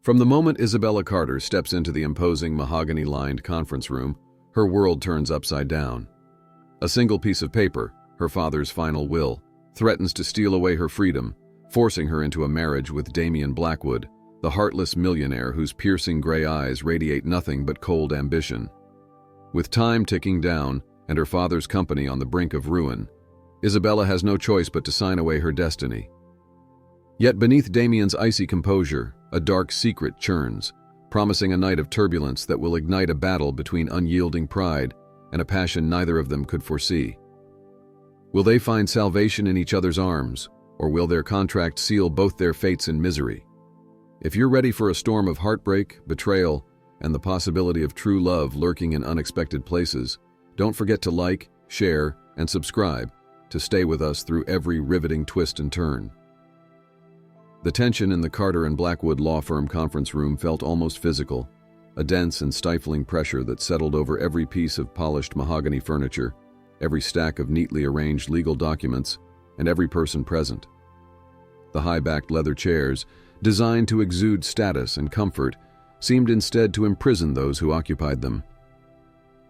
From the moment Isabella Carter steps into the imposing mahogany-lined conference room, her world turns upside down. A single piece of paper, her father's final will, threatens to steal away her freedom, forcing her into a marriage with Damian Blackwood, the heartless millionaire whose piercing gray eyes radiate nothing but cold ambition. With time ticking down and her father's company on the brink of ruin, Isabella has no choice but to sign away her destiny. Yet beneath Damian's icy composure, a dark secret churns, promising a night of turbulence that will ignite a battle between unyielding pride and a passion neither of them could foresee. Will they find salvation in each other's arms, or will their contract seal both their fates in misery? If you're ready for a storm of heartbreak, betrayal, and the possibility of true love lurking in unexpected places, don't forget to like, share, and subscribe to stay with us through every riveting twist and turn. The tension in the Carter and Blackwood law firm conference room felt almost physical, a dense and stifling pressure that settled over every piece of polished mahogany furniture, every stack of neatly arranged legal documents, and every person present. The high-backed leather chairs, designed to exude status and comfort, seemed instead to imprison those who occupied them.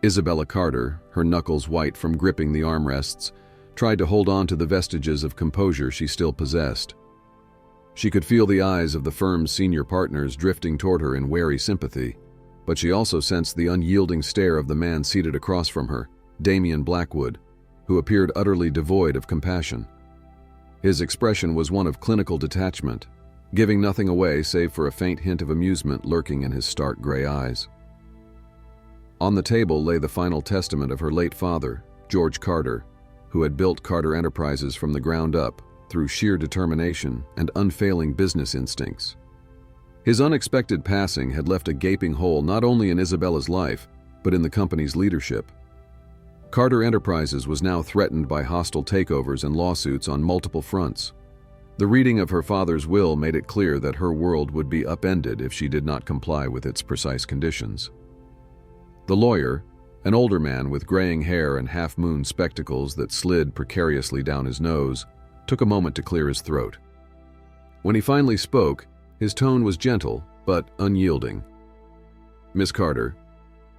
Isabella Carter, her knuckles white from gripping the armrests, tried to hold on to the vestiges of composure she still possessed. She could feel the eyes of the firm's senior partners drifting toward her in wary sympathy, but she also sensed the unyielding stare of the man seated across from her, Damian Blackwood, who appeared utterly devoid of compassion. His expression was one of clinical detachment, giving nothing away save for a faint hint of amusement lurking in his stark gray eyes. On the table lay the final testament of her late father, George Carter, who had built Carter Enterprises from the ground up through sheer determination and unfailing business instincts. His unexpected passing had left a gaping hole not only in Isabella's life, but in the company's leadership. Carter Enterprises was now threatened by hostile takeovers and lawsuits on multiple fronts. The reading of her father's will made it clear that her world would be upended if she did not comply with its precise conditions. The lawyer, an older man with graying hair and half-moon spectacles that slid precariously down his nose, took a moment to clear his throat. When he finally spoke, his tone was gentle but unyielding. "Miss Carter,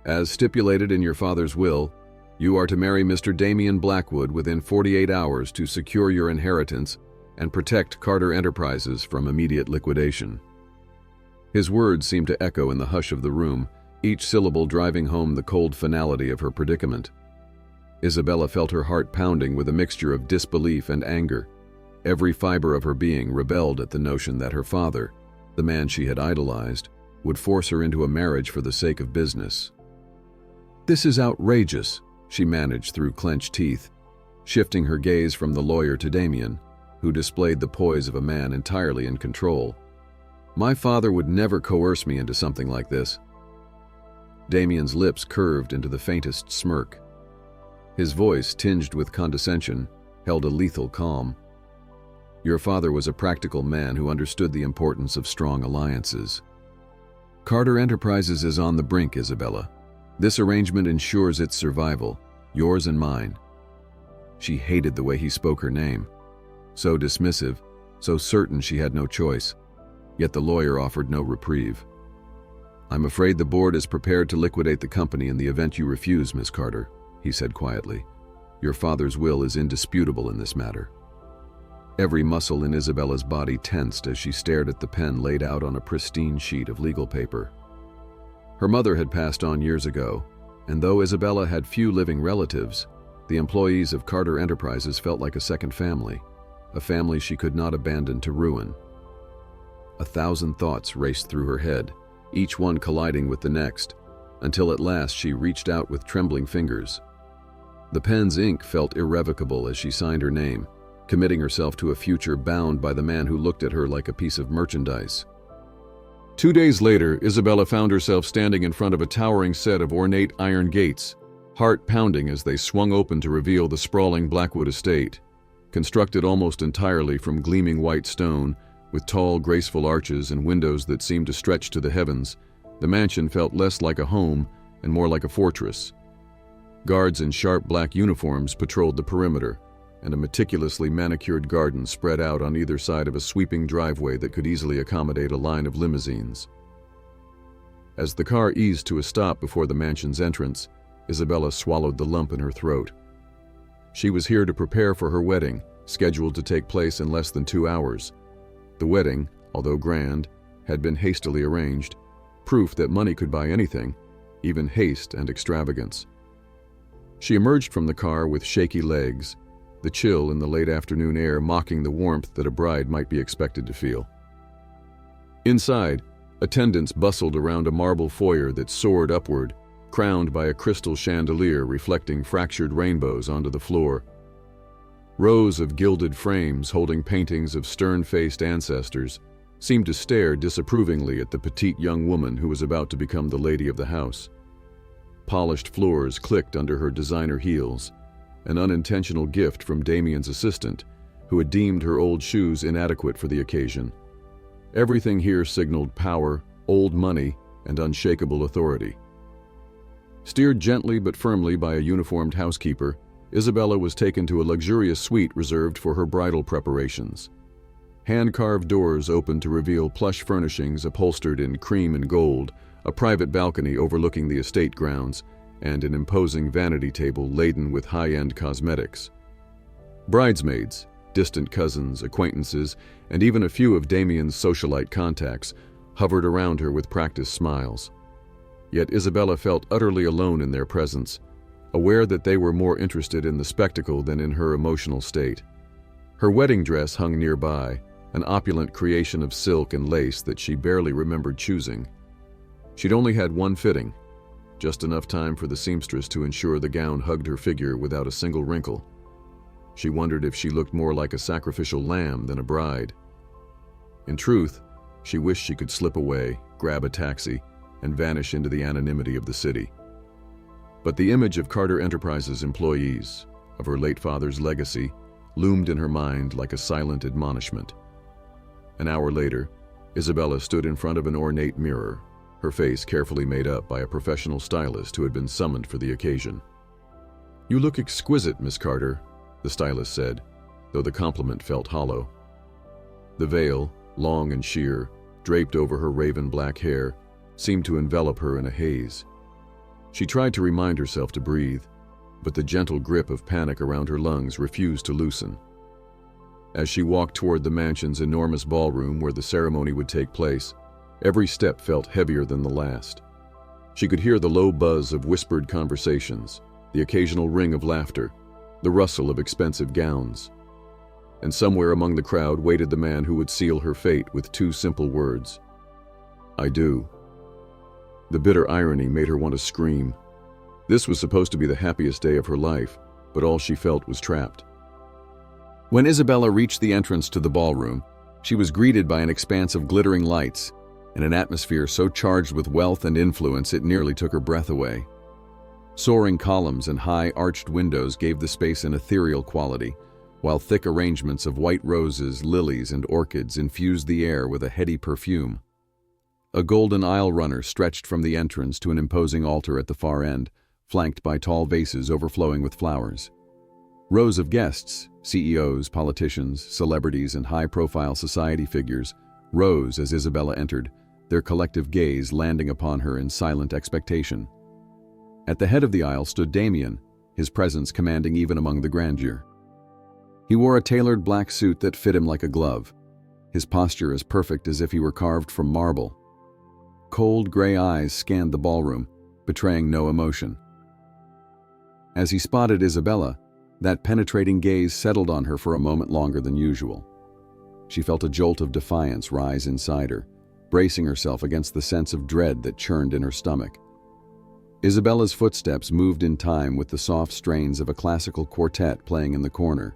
as stipulated in your father's will, you are to marry Mr. Damian Blackwood within 48 hours to secure your inheritance and protect Carter Enterprises from immediate liquidation." His words seemed to echo in the hush of the room, each syllable driving home the cold finality of her predicament. Isabella felt her heart pounding with a mixture of disbelief and anger. Every fiber of her being rebelled at the notion that her father, the man she had idolized, would force her into a marriage for the sake of business. "This is outrageous," she managed through clenched teeth, shifting her gaze from the lawyer to Damian, who displayed the poise of a man entirely in control. "My father would never coerce me into something like this." Damian's lips curved into the faintest smirk. His voice, tinged with condescension, held a lethal calm. "Your father was a practical man who understood the importance of strong alliances. Carter Enterprises is on the brink, Isabella. This arrangement ensures its survival, yours and mine." She hated the way he spoke her name. So dismissive, so certain she had no choice. Yet the lawyer offered no reprieve. "I'm afraid the board is prepared to liquidate the company in the event you refuse, Miss Carter," he said quietly. "Your father's will is indisputable in this matter." Every muscle in Isabella's body tensed as she stared at the pen laid out on a pristine sheet of legal paper. Her mother had passed on years ago, and though Isabella had few living relatives, the employees of Carter Enterprises felt like a second family, a family she could not abandon to ruin. 1,000 thoughts raced through her head, each one colliding with the next, until at last she reached out with trembling fingers. The pen's ink felt irrevocable as she signed her name, committing herself to a future bound by the man who looked at her like a piece of merchandise. 2 days later, Isabella found herself standing in front of a towering set of ornate iron gates, heart pounding as they swung open to reveal the sprawling Blackwood estate. Constructed almost entirely from gleaming white stone, with tall, graceful arches and windows that seemed to stretch to the heavens, the mansion felt less like a home and more like a fortress. Guards in sharp black uniforms patrolled the perimeter, and a meticulously manicured garden spread out on either side of a sweeping driveway that could easily accommodate a line of limousines. As the car eased to a stop before the mansion's entrance, Isabella swallowed the lump in her throat. She was here to prepare for her wedding, scheduled to take place in less than 2 hours. The wedding, although grand, had been hastily arranged, proof that money could buy anything, even haste and extravagance. She emerged from the car with shaky legs, the chill in the late afternoon air mocking the warmth that a bride might be expected to feel. Inside, attendants bustled around a marble foyer that soared upward, crowned by a crystal chandelier reflecting fractured rainbows onto the floor. Rows of gilded frames holding paintings of stern-faced ancestors seemed to stare disapprovingly at the petite young woman who was about to become the lady of the house. Polished floors clicked under her designer heels, an unintentional gift from Damien's assistant, who had deemed her old shoes inadequate for the occasion. Everything here signaled power, old money, and unshakable authority. Steered gently but firmly by a uniformed housekeeper, Isabella was taken to a luxurious suite reserved for her bridal preparations. Hand-carved doors opened to reveal plush furnishings upholstered in cream and gold, a private balcony overlooking the estate grounds, and an imposing vanity table laden with high-end cosmetics. Bridesmaids, distant cousins, acquaintances, and even a few of Damien's socialite contacts hovered around her with practiced smiles. Yet Isabella felt utterly alone in their presence, aware that they were more interested in the spectacle than in her emotional state. Her wedding dress hung nearby, an opulent creation of silk and lace that she barely remembered choosing. She'd only had one fitting, just enough time for the seamstress to ensure the gown hugged her figure without a single wrinkle. She wondered if she looked more like a sacrificial lamb than a bride. In truth, she wished she could slip away, grab a taxi, and vanish into the anonymity of the city. But the image of Carter Enterprises' employees, of her late father's legacy, loomed in her mind like a silent admonishment. An hour later, Isabella stood in front of an ornate mirror, her face carefully made up by a professional stylist who had been summoned for the occasion. "You look exquisite, Miss Carter," the stylist said, though the compliment felt hollow. The veil, long and sheer, draped over her raven black hair, seemed to envelop her in a haze. She tried to remind herself to breathe, but the gentle grip of panic around her lungs refused to loosen. As she walked toward the mansion's enormous ballroom where the ceremony would take place, every step felt heavier than the last. She could hear the low buzz of whispered conversations, the occasional ring of laughter, the rustle of expensive gowns. And somewhere among the crowd waited the man who would seal her fate with 2 simple words: "I do." The bitter irony made her want to scream. This was supposed to be the happiest day of her life, but all she felt was trapped. When Isabella reached the entrance to the ballroom, she was greeted by an expanse of glittering lights and an atmosphere so charged with wealth and influence it nearly took her breath away. Soaring columns and high arched windows gave the space an ethereal quality, while thick arrangements of white roses, lilies, and orchids infused the air with a heady perfume. A golden aisle runner stretched from the entrance to an imposing altar at the far end, flanked by tall vases overflowing with flowers. Rows of guests, CEOs, politicians, celebrities, and high-profile society figures, rose as Isabella entered, their collective gaze landing upon her in silent expectation. At the head of the aisle stood Damien, his presence commanding even among the grandeur. He wore a tailored black suit that fit him like a glove, his posture as perfect as if he were carved from marble. Cold gray eyes scanned the ballroom, betraying no emotion. As he spotted Isabella, that penetrating gaze settled on her for a moment longer than usual. She felt a jolt of defiance rise inside her, bracing herself against the sense of dread that churned in her stomach. Isabella's footsteps moved in time with the soft strains of a classical quartet playing in the corner.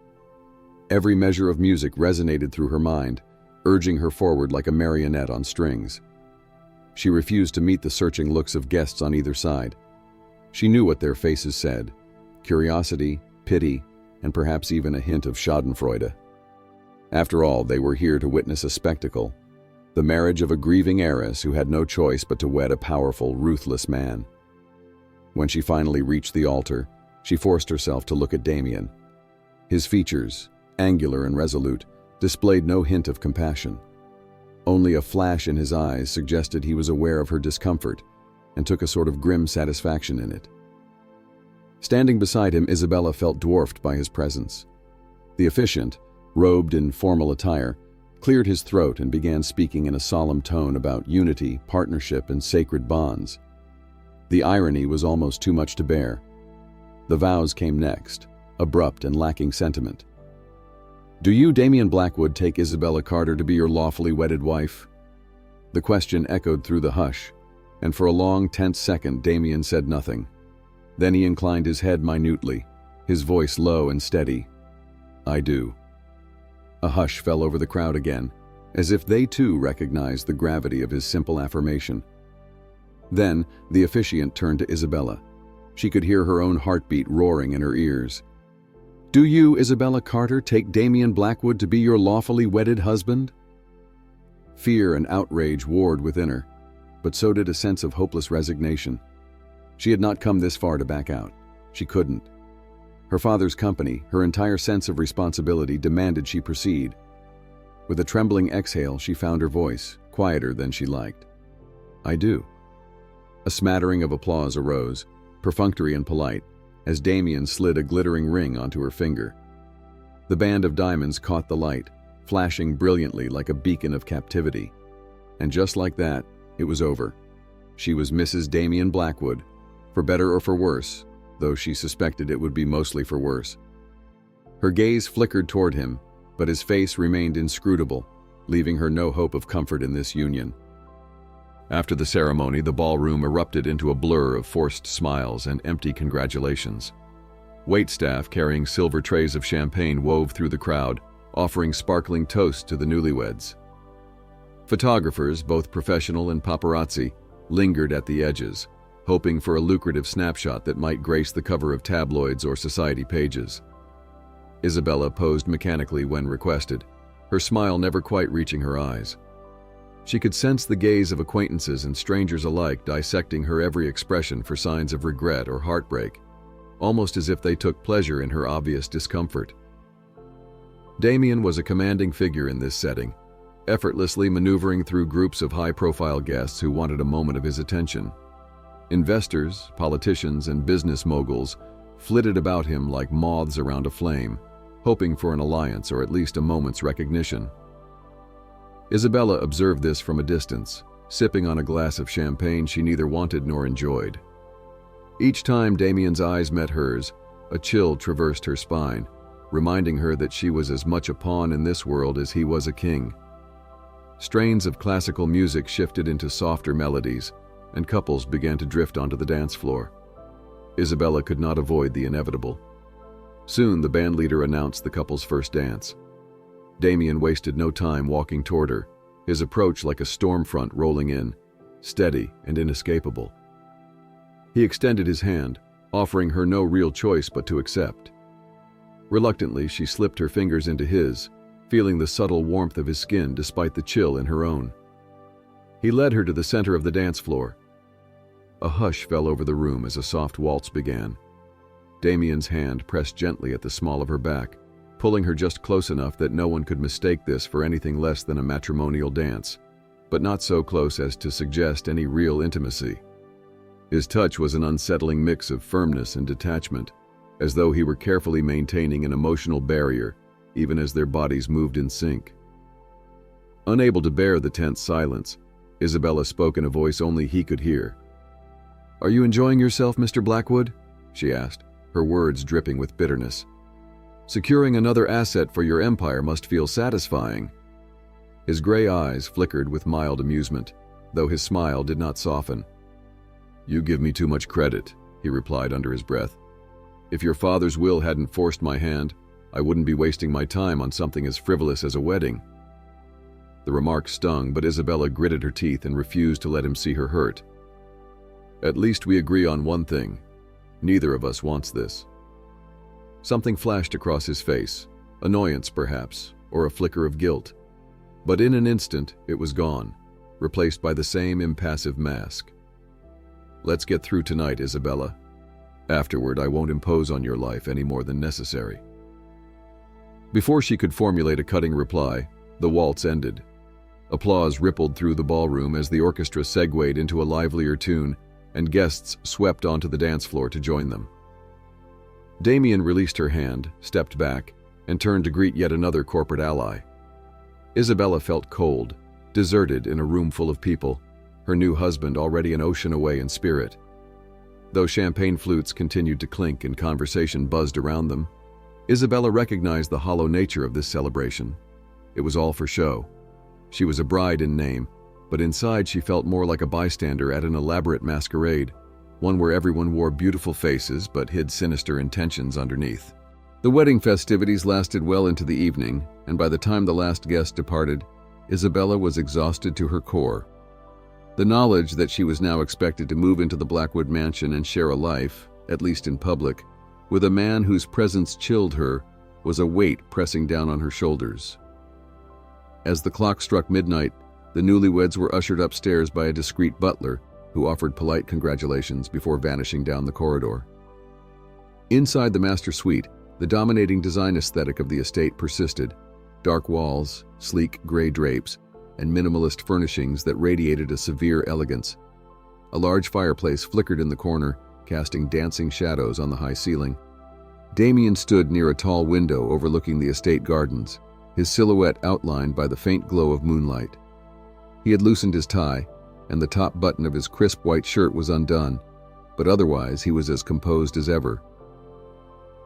Every measure of music resonated through her mind, urging her forward like a marionette on strings. She refused to meet the searching looks of guests on either side. She knew what their faces said: curiosity, pity, and perhaps even a hint of schadenfreude. After all, they were here to witness a spectacle, the marriage of a grieving heiress who had no choice but to wed a powerful, ruthless man. When she finally reached the altar, she forced herself to look at Damien. His features, angular and resolute, displayed no hint of compassion. Only a flash in his eyes suggested he was aware of her discomfort and took a sort of grim satisfaction in it. Standing beside him, Isabella felt dwarfed by his presence. The officiant, robed in formal attire, cleared his throat and began speaking in a solemn tone about unity, partnership, and sacred bonds. The irony was almost too much to bear. The vows came next, abrupt and lacking sentiment. "Do you, Damian Blackwood, take Isabella Carter to be your lawfully wedded wife?" The question echoed through the hush, and for a long, tense second, Damian said nothing. Then he inclined his head minutely, his voice low and steady. "I do." A hush fell over the crowd again, as if they too recognized the gravity of his simple affirmation. Then the officiant turned to Isabella. She could hear her own heartbeat roaring in her ears. "Do you, Isabella Carter, take Damian Blackwood to be your lawfully wedded husband?" Fear and outrage warred within her, but so did a sense of hopeless resignation. She had not come this far to back out. She couldn't. Her father's company, her entire sense of responsibility, demanded she proceed. With a trembling exhale, she found her voice, quieter than she liked. "I do." A smattering of applause arose, perfunctory and polite, as Damian slid a glittering ring onto her finger. The band of diamonds caught the light, flashing brilliantly like a beacon of captivity. And just like that, it was over. She was Mrs. Damian Blackwood, for better or for worse, though she suspected it would be mostly for worse. Her gaze flickered toward him, but his face remained inscrutable, leaving her no hope of comfort in this union. After the ceremony, the ballroom erupted into a blur of forced smiles and empty congratulations. Waitstaff carrying silver trays of champagne wove through the crowd, offering sparkling toasts to the newlyweds. Photographers, both professional and paparazzi, lingered at the edges, hoping for a lucrative snapshot that might grace the cover of tabloids or society pages. Isabella posed mechanically when requested, her smile never quite reaching her eyes. She could sense the gaze of acquaintances and strangers alike dissecting her every expression for signs of regret or heartbreak, almost as if they took pleasure in her obvious discomfort. Damian was a commanding figure in this setting, effortlessly maneuvering through groups of high-profile guests who wanted a moment of his attention. Investors, politicians, and business moguls flitted about him like moths around a flame, hoping for an alliance or at least a moment's recognition. Isabella observed this from a distance, sipping on a glass of champagne she neither wanted nor enjoyed. Each time Damian's eyes met hers, a chill traversed her spine, reminding her that she was as much a pawn in this world as he was a king. Strains of classical music shifted into softer melodies, and couples began to drift onto the dance floor. Isabella could not avoid the inevitable. Soon the bandleader announced the couple's first dance. Damian wasted no time walking toward her, his approach like a storm front rolling in, steady and inescapable. He extended his hand, offering her no real choice but to accept. Reluctantly, she slipped her fingers into his, feeling the subtle warmth of his skin despite the chill in her own. He led her to the center of the dance floor. A hush fell over the room as a soft waltz began. Damian's hand pressed gently at the small of her back, pulling her just close enough that no one could mistake this for anything less than a matrimonial dance, but not so close as to suggest any real intimacy. His touch was an unsettling mix of firmness and detachment, as though he were carefully maintaining an emotional barrier, even as their bodies moved in sync. Unable to bear the tense silence, Isabella spoke in a voice only he could hear. "Are you enjoying yourself, Mr. Blackwood?" she asked, her words dripping with bitterness. "Securing another asset for your empire must feel satisfying." His gray eyes flickered with mild amusement, though his smile did not soften. "You give me too much credit," he replied under his breath. "If your father's will hadn't forced my hand, I wouldn't be wasting my time on something as frivolous as a wedding." The remark stung, but Isabella gritted her teeth and refused to let him see her hurt. "At least we agree on one thing. Neither of us wants this." Something flashed across his face, annoyance perhaps, or a flicker of guilt. But in an instant, it was gone, replaced by the same impassive mask. "Let's get through tonight, Isabella. Afterward, I won't impose on your life any more than necessary." Before she could formulate a cutting reply, the waltz ended. Applause rippled through the ballroom as the orchestra segued into a livelier tune, and guests swept onto the dance floor to join them. Damien released her hand, stepped back, and turned to greet yet another corporate ally. Isabella felt cold, deserted in a room full of people, her new husband already an ocean away in spirit. Though champagne flutes continued to clink and conversation buzzed around them, Isabella recognized the hollow nature of this celebration. It was all for show. She was a bride in name, but inside she felt more like a bystander at an elaborate masquerade, one where everyone wore beautiful faces but hid sinister intentions underneath. The wedding festivities lasted well into the evening, and by the time the last guest departed, Isabella was exhausted to her core. The knowledge that she was now expected to move into the Blackwood mansion and share a life, at least in public, with a man whose presence chilled her was a weight pressing down on her shoulders. As the clock struck midnight, the newlyweds were ushered upstairs by a discreet butler who offered polite congratulations before vanishing down the corridor. Inside the master suite, the dominating design aesthetic of the estate persisted: dark walls, sleek gray drapes, and minimalist furnishings that radiated a severe elegance. A large fireplace flickered in the corner, casting dancing shadows on the high ceiling. Damien stood near a tall window overlooking the estate gardens, his silhouette outlined by the faint glow of moonlight. He had loosened his tie, and the top button of his crisp white shirt was undone, but otherwise he was as composed as ever.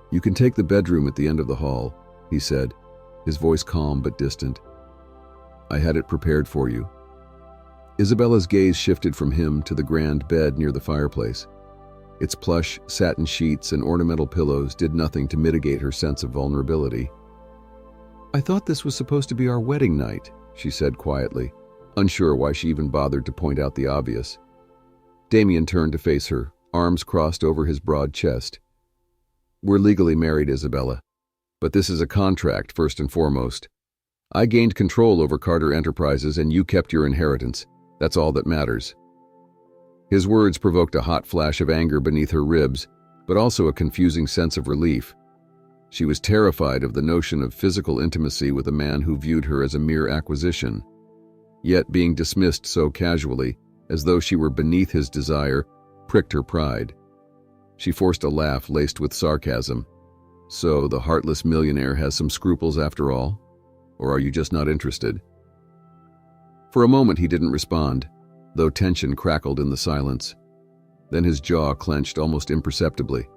"You can take the bedroom at the end of the hall," he said, his voice calm but distant. "I had it prepared for you." Isabella's gaze shifted from him to the grand bed near the fireplace. Its plush, satin sheets and ornamental pillows did nothing to mitigate her sense of vulnerability. "I thought this was supposed to be our wedding night," she said quietly, unsure why she even bothered to point out the obvious. Damien turned to face her, arms crossed over his broad chest. "We're legally married, Isabella, but this is a contract first and foremost. I gained control over Carter Enterprises and you kept your inheritance. That's all that matters." His words provoked a hot flash of anger beneath her ribs, but also a confusing sense of relief. She was terrified of the notion of physical intimacy with a man who viewed her as a mere acquisition. Yet being dismissed so casually, as though she were beneath his desire, pricked her pride. She forced a laugh laced with sarcasm. "So the Heartless Millionaire has some scruples after all? Or are you just not interested?" For a moment he didn't respond, though tension crackled in the silence. Then his jaw clenched almost imperceptibly.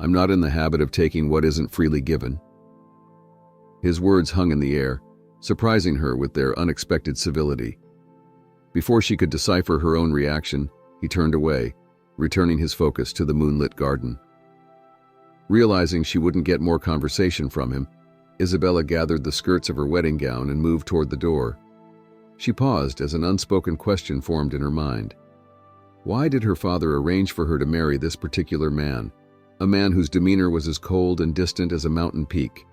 "I'm not in the habit of taking what isn't freely given." His words hung in the air, surprising her with their unexpected civility. Before she could decipher her own reaction, he turned away, returning his focus to the moonlit garden. Realizing she wouldn't get more conversation from him, Isabella gathered the skirts of her wedding gown and moved toward the door. She paused as an unspoken question formed in her mind. Why did her father arrange for her to marry this particular man, a man whose demeanor was as cold and distant as a mountain peak?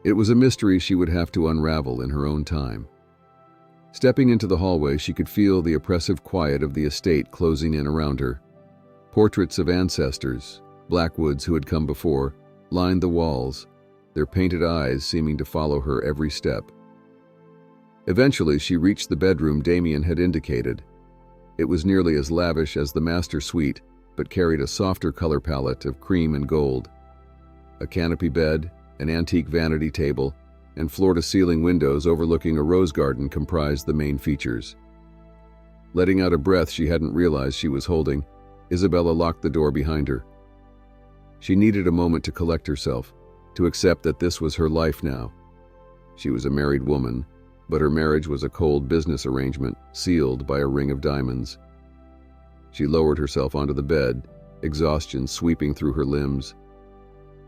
It was a mystery she would have to unravel in her own time. Stepping into the hallway, she could feel the oppressive quiet of the estate closing in around her. Portraits of ancestors, Blackwoods who had come before, lined the walls, their painted eyes seeming to follow her every step. Eventually, she reached the bedroom Damien had indicated. It was nearly as lavish as the master suite, but carried a softer color palette of cream and gold. A canopy bed, an antique vanity table, and floor-to-ceiling windows overlooking a rose garden comprised the main features. Letting out a breath she hadn't realized she was holding, Isabella locked the door behind her. She needed a moment to collect herself, to accept that this was her life now. She was a married woman, but her marriage was a cold business arrangement sealed by a ring of diamonds. She lowered herself onto the bed, exhaustion sweeping through her limbs.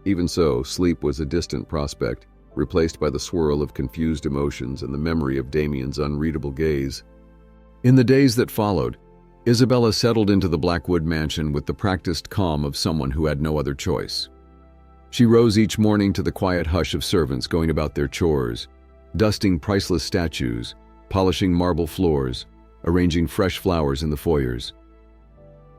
Even so, sleep was a distant prospect, replaced by the swirl of confused emotions and the memory of Damien's unreadable gaze. In the days that followed, Isabella settled into the Blackwood mansion with the practiced calm of someone who had no other choice. She rose each morning to the quiet hush of servants going about their chores, dusting priceless statues, polishing marble floors, arranging fresh flowers in the foyers.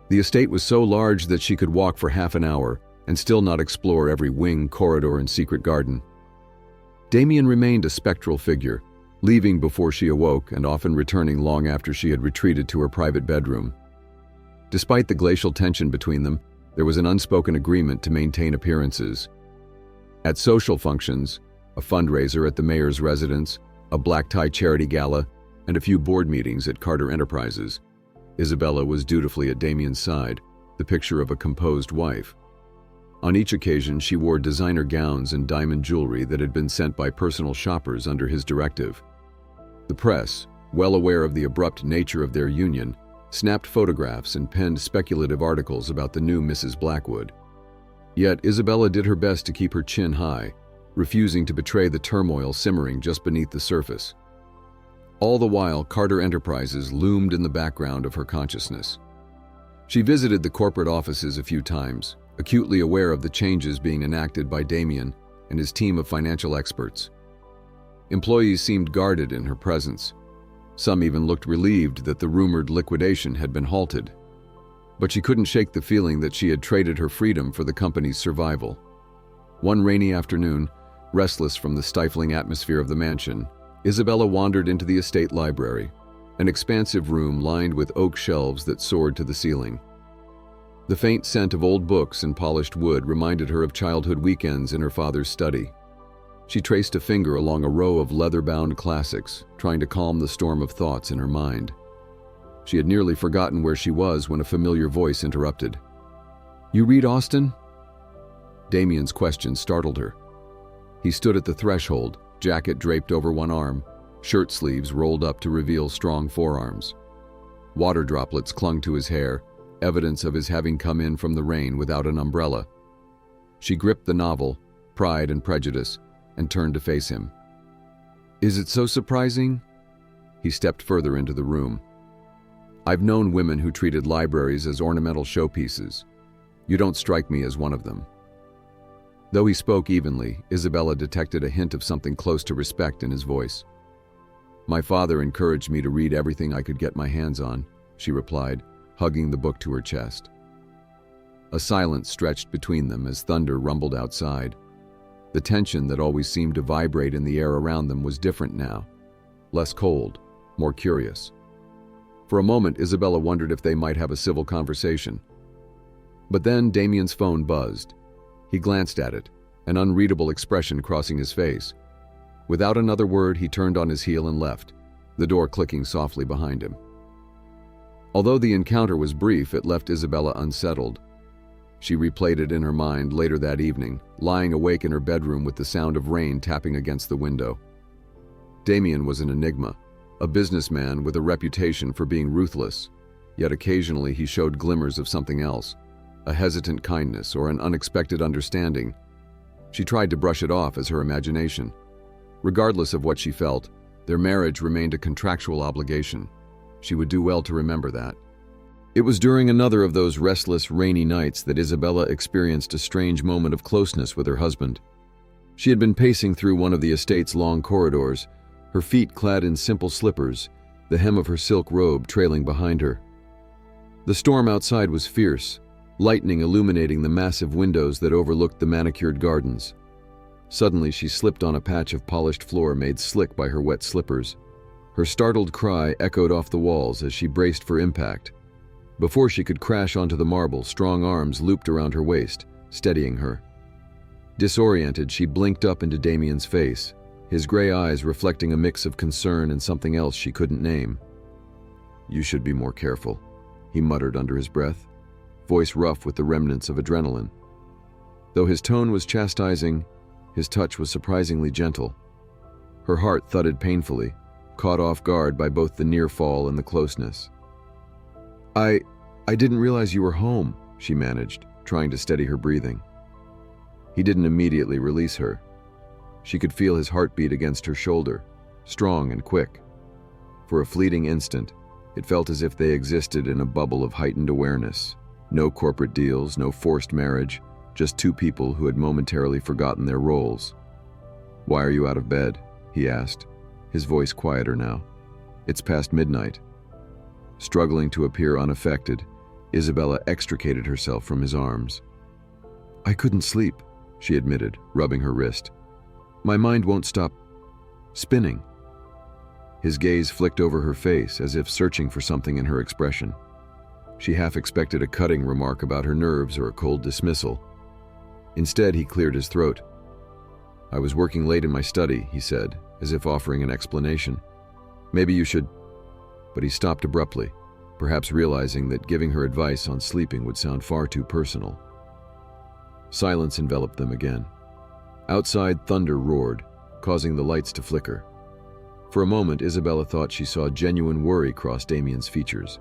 The estate was so large that she could walk for half an hour and still not explore every wing, corridor, and secret garden. Damien remained a spectral figure, leaving before she awoke and often returning long after she had retreated to her private bedroom. Despite the glacial tension between them, there was an unspoken agreement to maintain appearances. At social functions, a fundraiser at the mayor's residence, a black-tie charity gala, and a few board meetings at Carter Enterprises, Isabella was dutifully at Damien's side, the picture of a composed wife. On each occasion, she wore designer gowns and diamond jewelry that had been sent by personal shoppers under his directive. The press, well aware of the abrupt nature of their union, snapped photographs and penned speculative articles about the new Mrs. Blackwood. Yet Isabella did her best to keep her chin high, refusing to betray the turmoil simmering just beneath the surface. All the while, Carter Enterprises loomed in the background of her consciousness. She visited the corporate offices a few times, acutely aware of the changes being enacted by Damien and his team of financial experts. Employees seemed guarded in her presence. Some even looked relieved that the rumored liquidation had been halted. But she couldn't shake the feeling that she had traded her freedom for the company's survival. One rainy afternoon, restless from the stifling atmosphere of the mansion, Isabella wandered into the estate library, an expansive room lined with oak shelves that soared to the ceiling. The faint scent of old books and polished wood reminded her of childhood weekends in her father's study. She traced a finger along a row of leather-bound classics, trying to calm the storm of thoughts in her mind. She had nearly forgotten where she was when a familiar voice interrupted. "You read Austen?" Damien's question startled her. He stood at the threshold, jacket draped over one arm, shirt sleeves rolled up to reveal strong forearms. Water droplets clung to his hair, evidence of his having come in from the rain without an umbrella. She gripped the novel, Pride and Prejudice, and turned to face him. "Is it so surprising?" He stepped further into the room. "I've known women who treated libraries as ornamental showpieces. You don't strike me as one of them." Though he spoke evenly, Isabella detected a hint of something close to respect in his voice. "My father encouraged me to read everything I could get my hands on," she replied, hugging the book to her chest. A silence stretched between them as thunder rumbled outside. The tension that always seemed to vibrate in the air around them was different now, less cold, more curious. For a moment, Isabella wondered if they might have a civil conversation. But then Damien's phone buzzed. He glanced at it, an unreadable expression crossing his face. Without another word, he turned on his heel and left, the door clicking softly behind him. Although the encounter was brief, it left Isabella unsettled. She replayed it in her mind later that evening, lying awake in her bedroom with the sound of rain tapping against the window. Damien was an enigma, a businessman with a reputation for being ruthless, yet occasionally he showed glimmers of something else, a hesitant kindness or an unexpected understanding. She tried to brush it off as her imagination. Regardless of what she felt, their marriage remained a contractual obligation. She would do well to remember that. It was during another of those restless, rainy nights that Isabella experienced a strange moment of closeness with her husband. She had been pacing through one of the estate's long corridors, her feet clad in simple slippers, the hem of her silk robe trailing behind her. The storm outside was fierce, lightning illuminating the massive windows that overlooked the manicured gardens. Suddenly, she slipped on a patch of polished floor made slick by her wet slippers. Her startled cry echoed off the walls as she braced for impact. Before she could crash onto the marble, strong arms looped around her waist, steadying her. Disoriented, she blinked up into Damien's face, his gray eyes reflecting a mix of concern and something else she couldn't name. "You should be more careful," he muttered under his breath, voice rough with the remnants of adrenaline. Though his tone was chastising, his touch was surprisingly gentle. Her heart thudded painfully, caught off guard by both the near fall and the closeness. I didn't realize you were home," she managed, trying to steady her breathing. He didn't immediately release her. She could feel his heartbeat against her shoulder, strong and quick. For a fleeting instant, it felt as if they existed in a bubble of heightened awareness. No corporate deals, no forced marriage, just two people who had momentarily forgotten their roles. "Why are you out of bed?" he asked, his voice quieter now. "It's past midnight." Struggling to appear unaffected, Isabella extricated herself from his arms. "I couldn't sleep," she admitted, rubbing her wrist. "My mind won't stop spinning." His gaze flicked over her face as if searching for something in her expression. She half expected a cutting remark about her nerves or a cold dismissal. Instead, he cleared his throat. "I was working late in my study," he said, as if offering an explanation. "Maybe you should—" But he stopped abruptly, perhaps realizing that giving her advice on sleeping would sound far too personal. Silence enveloped them again. Outside, thunder roared, causing the lights to flicker. For a moment, Isabella thought she saw genuine worry cross Damien's features.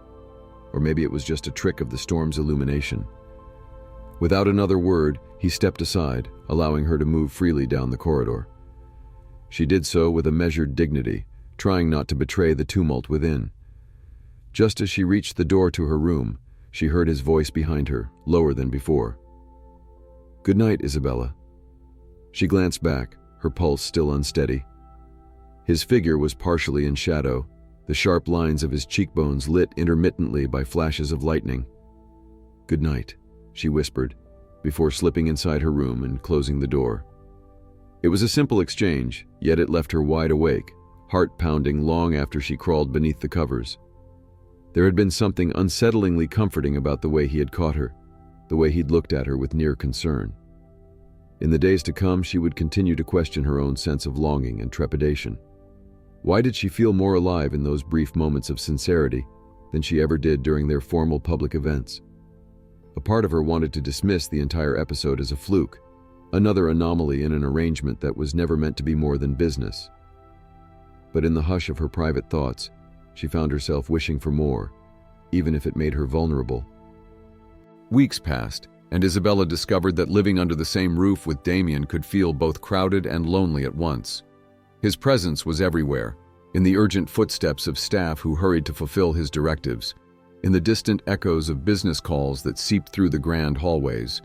Or maybe it was just a trick of the storm's illumination. Without another word, he stepped aside, allowing her to move freely down the corridor. She did so with a measured dignity, trying not to betray the tumult within. Just as she reached the door to her room, she heard his voice behind her, lower than before. "Good night, Isabella." She glanced back, her pulse still unsteady. His figure was partially in shadow, the sharp lines of his cheekbones lit intermittently by flashes of lightning. "Good night," she whispered, before slipping inside her room and closing the door. It was a simple exchange, yet it left her wide awake, heart pounding long after she crawled beneath the covers. There had been something unsettlingly comforting about the way he had caught her, the way he'd looked at her with near concern. In the days to come, she would continue to question her own sense of longing and trepidation. Why did she feel more alive in those brief moments of sincerity than she ever did during their formal public events? A part of her wanted to dismiss the entire episode as a fluke, another anomaly in an arrangement that was never meant to be more than business. But in the hush of her private thoughts, she found herself wishing for more, even if it made her vulnerable. Weeks passed, and Isabella discovered that living under the same roof with Damien could feel both crowded and lonely at once. His presence was everywhere, in the urgent footsteps of staff who hurried to fulfill his directives, in the distant echoes of business calls that seeped through the grand hallways,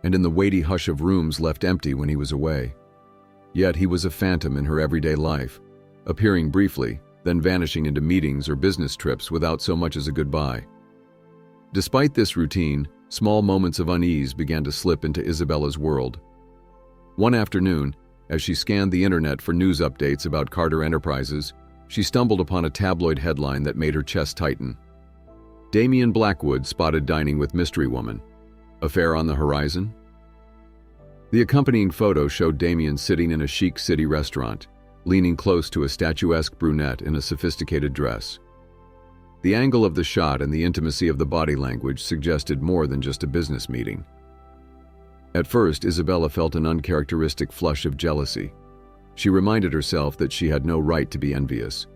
and in the weighty hush of rooms left empty when he was away. Yet he was a phantom in her everyday life, appearing briefly, then vanishing into meetings or business trips without so much as a goodbye. Despite this routine, small moments of unease began to slip into Isabella's world. One afternoon, as she scanned the internet for news updates about Carter Enterprises, she stumbled upon a tabloid headline that made her chest tighten. Damien Blackwood spotted dining with mystery woman. Affair on the horizon? The accompanying photo showed Damien sitting in a chic city restaurant, leaning close to a statuesque brunette in a sophisticated dress. The angle of the shot and the intimacy of the body language suggested more than just a business meeting. At first, Isabella felt an uncharacteristic flush of jealousy. She reminded herself that she had no right to be envious.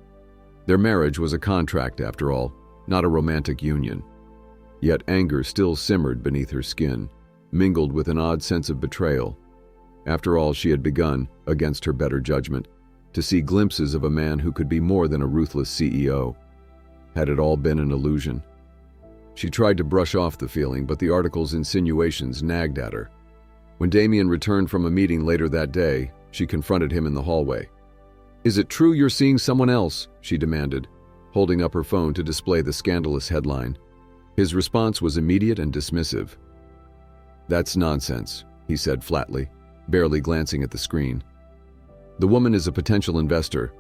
Their marriage was a contract, after all, not a romantic union. Yet anger still simmered beneath her skin, mingled with an odd sense of betrayal. After all, she had begun, against her better judgment, to see glimpses of a man who could be more than a ruthless CEO. Had it all been an illusion? She tried to brush off the feeling, but the article's insinuations nagged at her. When Damien returned from a meeting later that day, she confronted him in the hallway. "Is it true you're seeing someone else?" she demanded, holding up her phone to display the scandalous headline. His response was immediate and dismissive. "That's nonsense," he said flatly, barely glancing at the screen. "The woman is a potential investor.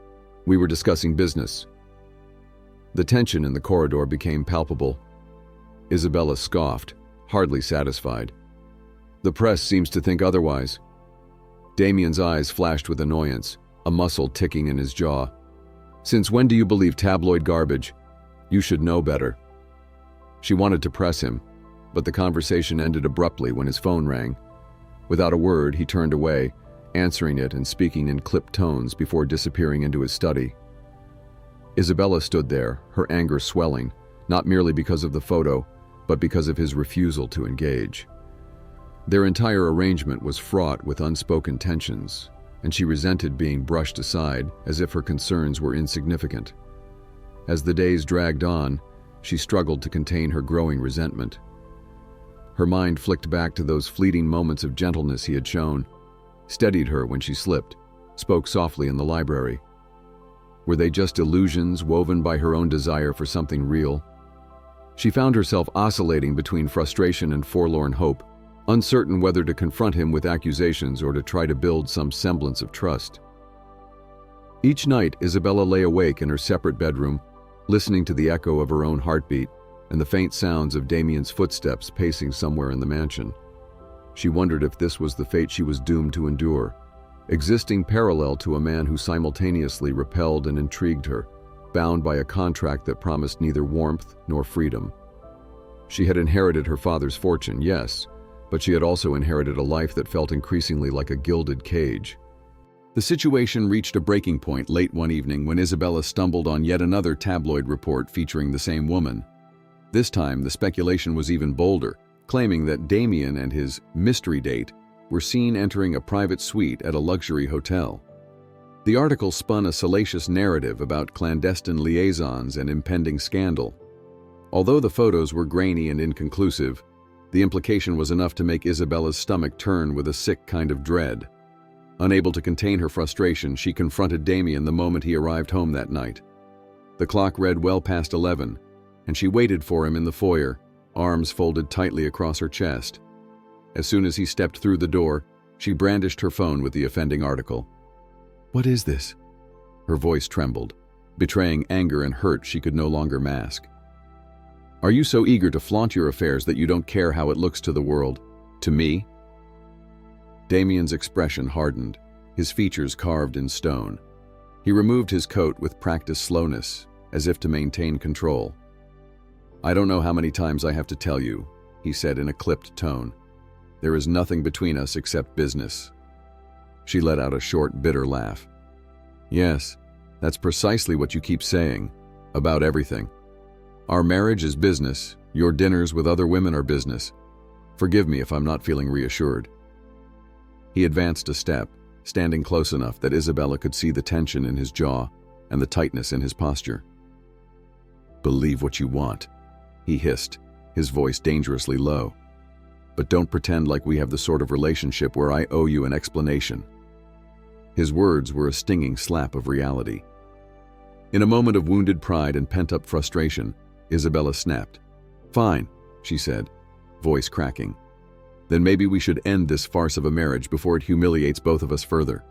We were discussing business." The tension in the corridor became palpable. Isabella scoffed, hardly satisfied. "The press seems to think otherwise." Damien's eyes flashed with annoyance, a muscle ticking in his jaw. "Since when do you believe tabloid garbage? You should know better." She wanted to press him, but the conversation ended abruptly when his phone rang. Without a word, he turned away, answering it and speaking in clipped tones before disappearing into his study. Isabella stood there, her anger swelling, not merely because of the photo, but because of his refusal to engage. Their entire arrangement was fraught with unspoken tensions, and she resented being brushed aside as if her concerns were insignificant. As the days dragged on, she struggled to contain her growing resentment. Her mind flicked back to those fleeting moments of gentleness he had shown, steadied her when she slipped, spoke softly in the library. Were they just illusions woven by her own desire for something real? She found herself oscillating between frustration and forlorn hope, uncertain whether to confront him with accusations or to try to build some semblance of trust. Each night, Isabella lay awake in her separate bedroom, listening to the echo of her own heartbeat and the faint sounds of Damien's footsteps pacing somewhere in the mansion. She wondered if this was the fate she was doomed to endure, existing parallel to a man who simultaneously repelled and intrigued her, bound by a contract that promised neither warmth nor freedom. She had inherited her father's fortune, yes, but she had also inherited a life that felt increasingly like a gilded cage. The situation reached a breaking point late one evening when Isabella stumbled on yet another tabloid report featuring the same woman. This time, the speculation was even bolder, claiming that Damien and his mystery date were seen entering a private suite at a luxury hotel. The article spun a salacious narrative about clandestine liaisons and impending scandal. Although the photos were grainy and inconclusive, the implication was enough to make Isabella's stomach turn with a sick kind of dread. Unable to contain her frustration, she confronted Damien the moment he arrived home that night. The clock read well past 11, and she waited for him in the foyer, arms folded tightly across her chest. As soon as he stepped through the door, she brandished her phone with the offending article. "What is this?" Her voice trembled, betraying anger and hurt she could no longer mask. "Are you so eager to flaunt your affairs that you don't care how it looks to the world? To me?" Damien's expression hardened, his features carved in stone. He removed his coat with practiced slowness, as if to maintain control. "I don't know how many times I have to tell you," he said in a clipped tone. "There is nothing between us except business." She let out a short, bitter laugh. "Yes, that's precisely what you keep saying, about everything. Our marriage is business, your dinners with other women are business. Forgive me if I'm not feeling reassured." He advanced a step, standing close enough that Isabella could see the tension in his jaw and the tightness in his posture. "Believe what you want," he hissed, his voice dangerously low. "But don't pretend like we have the sort of relationship where I owe you an explanation." His words were a stinging slap of reality. In a moment of wounded pride and pent-up frustration, Isabella snapped. "Fine," she said, voice cracking. "Then maybe we should end this farce of a marriage before it humiliates both of us further."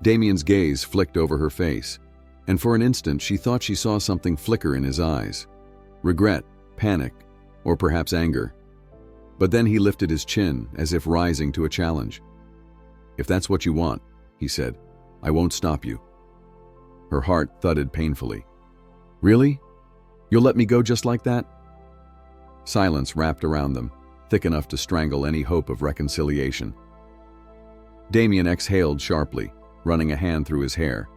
Damien's gaze flicked over her face, and for an instant she thought she saw something flicker in his eyes. Regret, panic, or perhaps anger. But then he lifted his chin, as if rising to a challenge. "If that's what you want," he said, "I won't stop you." Her heart thudded painfully. "Really? You'll let me go just like that?" Silence wrapped around them, thick enough to strangle any hope of reconciliation. Damien exhaled sharply, running a hand through his hair.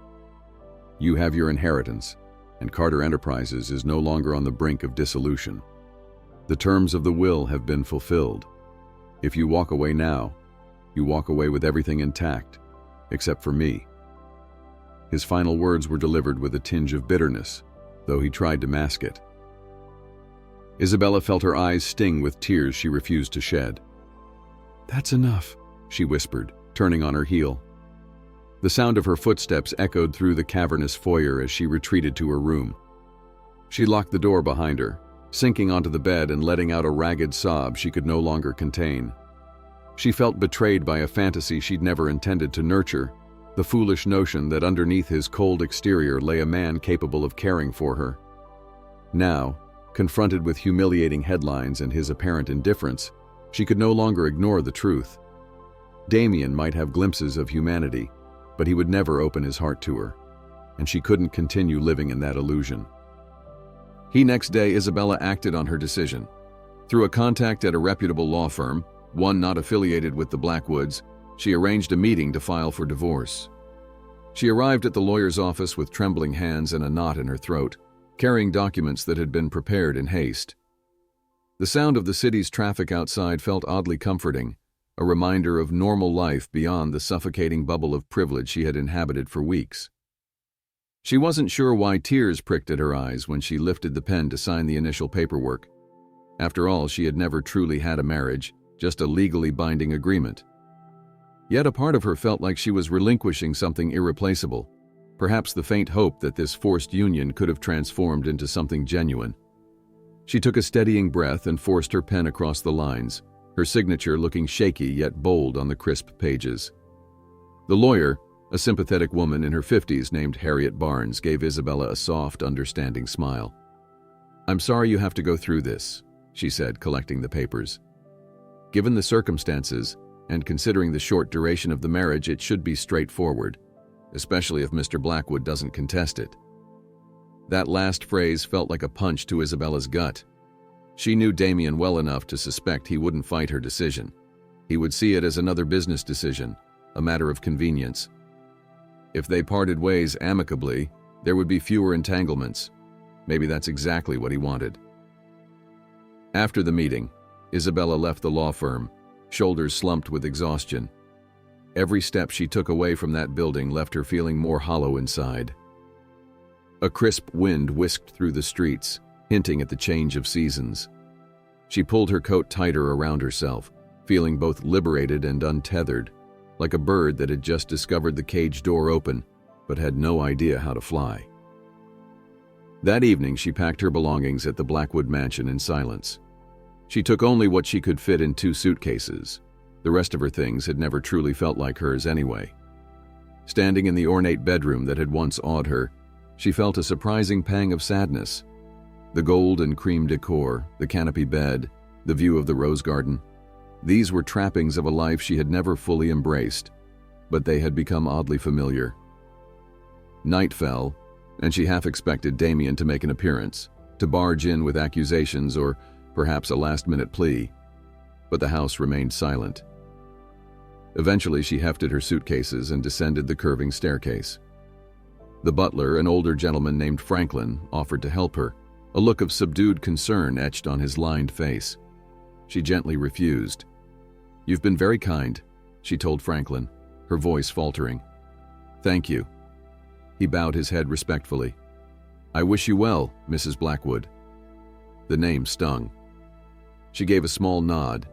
"You have your inheritance, and Carter Enterprises is no longer on the brink of dissolution. The terms of the will have been fulfilled. If you walk away now, you walk away with everything intact, except for me." His final words were delivered with a tinge of bitterness, though he tried to mask it. Isabella felt her eyes sting with tears she refused to shed. "That's enough," she whispered, turning on her heel. The sound of her footsteps echoed through the cavernous foyer as she retreated to her room. She locked the door behind her, sinking onto the bed and letting out a ragged sob she could no longer contain. She felt betrayed by a fantasy she'd never intended to nurture, the foolish notion that underneath his cold exterior lay a man capable of caring for her. Now, confronted with humiliating headlines and his apparent indifference, she could no longer ignore the truth. Damien might have glimpses of humanity, but he would never open his heart to her, and she couldn't continue living in that illusion. Next day, Isabella acted on her decision. Through a contact at a reputable law firm, one not affiliated with the Blackwoods, she arranged a meeting to file for divorce. She arrived at the lawyer's office with trembling hands and a knot in her throat, carrying documents that had been prepared in haste. The sound of the city's traffic outside felt oddly comforting, a reminder of normal life beyond the suffocating bubble of privilege she had inhabited for weeks. She wasn't sure why tears pricked at her eyes when she lifted the pen to sign the initial paperwork. After all, she had never truly had a marriage, just a legally binding agreement. Yet a part of her felt like she was relinquishing something irreplaceable, perhaps the faint hope that this forced union could have transformed into something genuine. She took a steadying breath and forced her pen across the lines, her signature looking shaky yet bold on the crisp pages. The lawyer, A sympathetic woman in her 50s named Harriet Barnes gave Isabella a soft, understanding smile. "I'm sorry you have to go through this," she said, collecting the papers. "Given the circumstances, and considering the short duration of the marriage, it should be straightforward, especially if Mr. Blackwood doesn't contest it." That last phrase felt like a punch to Isabella's gut. She knew Damien well enough to suspect he wouldn't fight her decision. He would see it as another business decision, a matter of convenience. If they parted ways amicably, there would be fewer entanglements. Maybe that's exactly what he wanted. After the meeting, Isabella left the law firm, shoulders slumped with exhaustion. Every step she took away from that building left her feeling more hollow inside. A crisp wind whisked through the streets, hinting at the change of seasons. She pulled her coat tighter around herself, feeling both liberated and untethered, like a bird that had just discovered the cage door open, but had no idea how to fly. That evening, she packed her belongings at the Blackwood mansion in silence. She took only what she could fit in 2 suitcases. The rest of her things had never truly felt like hers anyway. Standing in the ornate bedroom that had once awed her, she felt a surprising pang of sadness. The gold and cream decor, the canopy bed, the view of the rose garden. These were trappings of a life she had never fully embraced, but they had become oddly familiar. Night fell, and she half expected Damien to make an appearance, to barge in with accusations or perhaps a last-minute plea. But the house remained silent. Eventually, she hefted her suitcases and descended the curving staircase. The butler, an older gentleman named Franklin, offered to help her, a look of subdued concern etched on his lined face. She gently refused. "You've been very kind," she told Franklin, her voice faltering. "Thank you." He bowed his head respectfully. "I wish you well, Mrs. Blackwood." The name stung. She gave a small nod,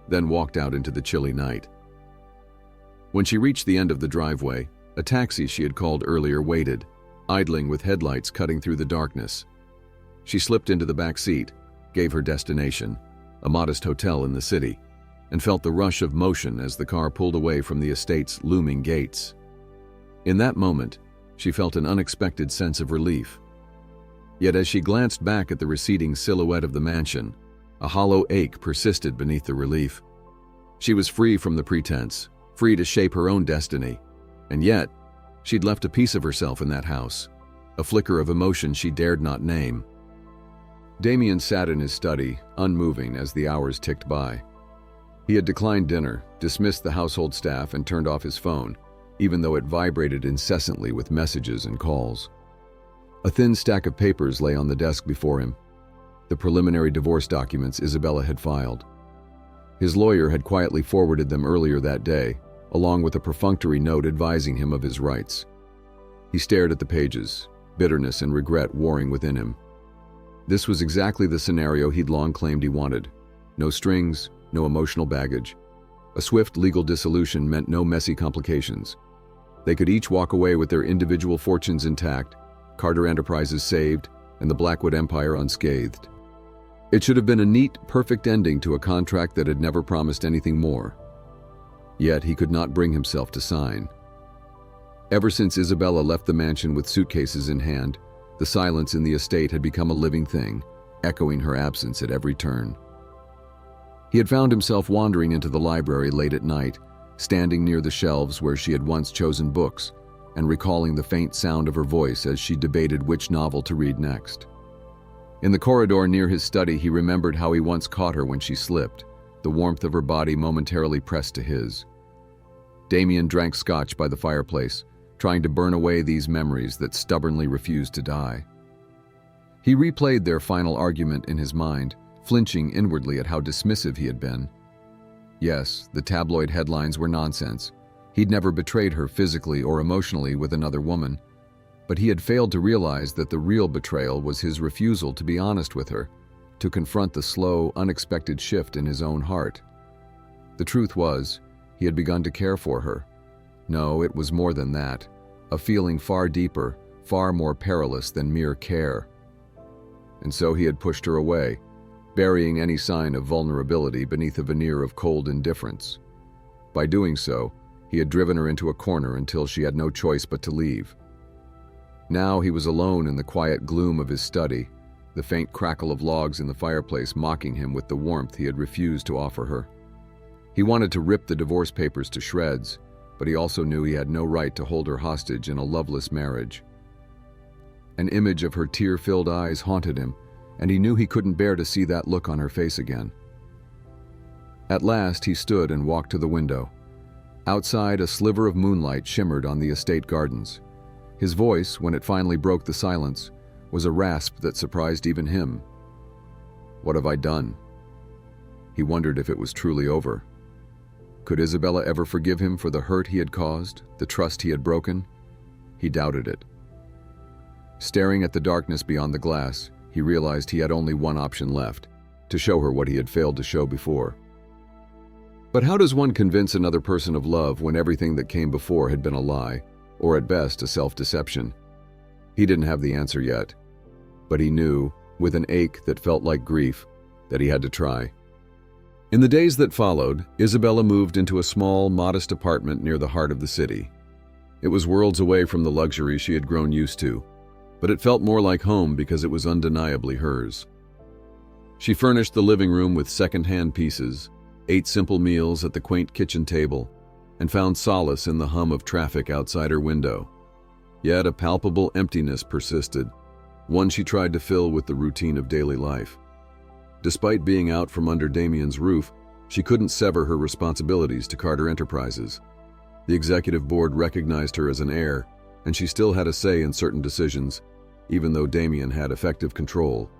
then walked out into the chilly night. When she reached the end of the driveway, a taxi she had called earlier waited, idling with headlights cutting through the darkness. She slipped into the back seat, gave her destination, a modest hotel in the city, and felt the rush of motion as the car pulled away from the estate's looming gates. In that moment, she felt an unexpected sense of relief. Yet as she glanced back at the receding silhouette of the mansion, a hollow ache persisted beneath the relief. She was free from the pretense, free to shape her own destiny, and yet, she'd left a piece of herself in that house, a flicker of emotion she dared not name. Damien sat in his study, unmoving as the hours ticked by. He had declined dinner, dismissed the household staff, and turned off his phone, even though it vibrated incessantly with messages and calls. A thin stack of papers lay on the desk before him, the preliminary divorce documents Isabella had filed. His lawyer had quietly forwarded them earlier that day, along with a perfunctory note advising him of his rights. He stared at the pages, bitterness and regret warring within him. This was exactly the scenario he'd long claimed he wanted. No strings, no emotional baggage. A swift legal dissolution meant no messy complications. They could each walk away with their individual fortunes intact, Carter Enterprises saved, and the Blackwood Empire unscathed. It should have been a neat, perfect ending to a contract that had never promised anything more. Yet he could not bring himself to sign. Ever since Isabella left the mansion with suitcases in hand, the silence in the estate had become a living thing, echoing her absence at every turn. He had found himself wandering into the library late at night, standing near the shelves where she had once chosen books, and recalling the faint sound of her voice as she debated which novel to read next. In the corridor near his study, he remembered how he once caught her when she slipped, the warmth of her body momentarily pressed to his. Damien drank scotch by the fireplace, trying to burn away these memories that stubbornly refused to die. He replayed their final argument in his mind, flinching inwardly at how dismissive he had been. Yes, the tabloid headlines were nonsense. He'd never betrayed her physically or emotionally with another woman, but he had failed to realize that the real betrayal was his refusal to be honest with her, to confront the slow, unexpected shift in his own heart. The truth was, he had begun to care for her. No, it was more than that, a feeling far deeper, far more perilous than mere care. And so he had pushed her away, burying any sign of vulnerability beneath a veneer of cold indifference. By doing so, He had driven her into a corner until she had no choice but to leave. Now he was alone in the quiet gloom of his study, the faint crackle of logs in the fireplace mocking him with the warmth he had refused to offer her. He wanted to rip the divorce papers to shreds, but he also knew he had no right to hold her hostage in a loveless marriage. An image of her tear-filled eyes haunted him, and he knew he couldn't bear to see that look on her face again. At last he stood and walked to the window. Outside, a sliver of moonlight shimmered on the estate gardens. His voice, when it finally broke the silence, was a rasp that surprised even him. What have I done? He wondered if it was truly over. Could Isabella ever forgive him for the hurt he had caused, the trust he had broken? He doubted it. Staring at the darkness beyond the glass, he realized he had only one option left, to show her what he had failed to show before. But how does one convince another person of love when everything that came before had been a lie, or at best a self-deception? He didn't have the answer yet, but he knew, with an ache that felt like grief, that he had to try. In the days that followed, Isabella moved into a small, modest apartment near the heart of the city. It was worlds away from the luxury she had grown used to, but it felt more like home because it was undeniably hers. She furnished the living room with second-hand pieces, ate simple meals at the quaint kitchen table, and found solace in the hum of traffic outside her window. Yet a palpable emptiness persisted, one she tried to fill with the routine of daily life. Despite being out from under Damien's roof, she couldn't sever her responsibilities to Carter Enterprises. The executive board recognized her as an heir, and she still had a say in certain decisions, even though Damien had effective control.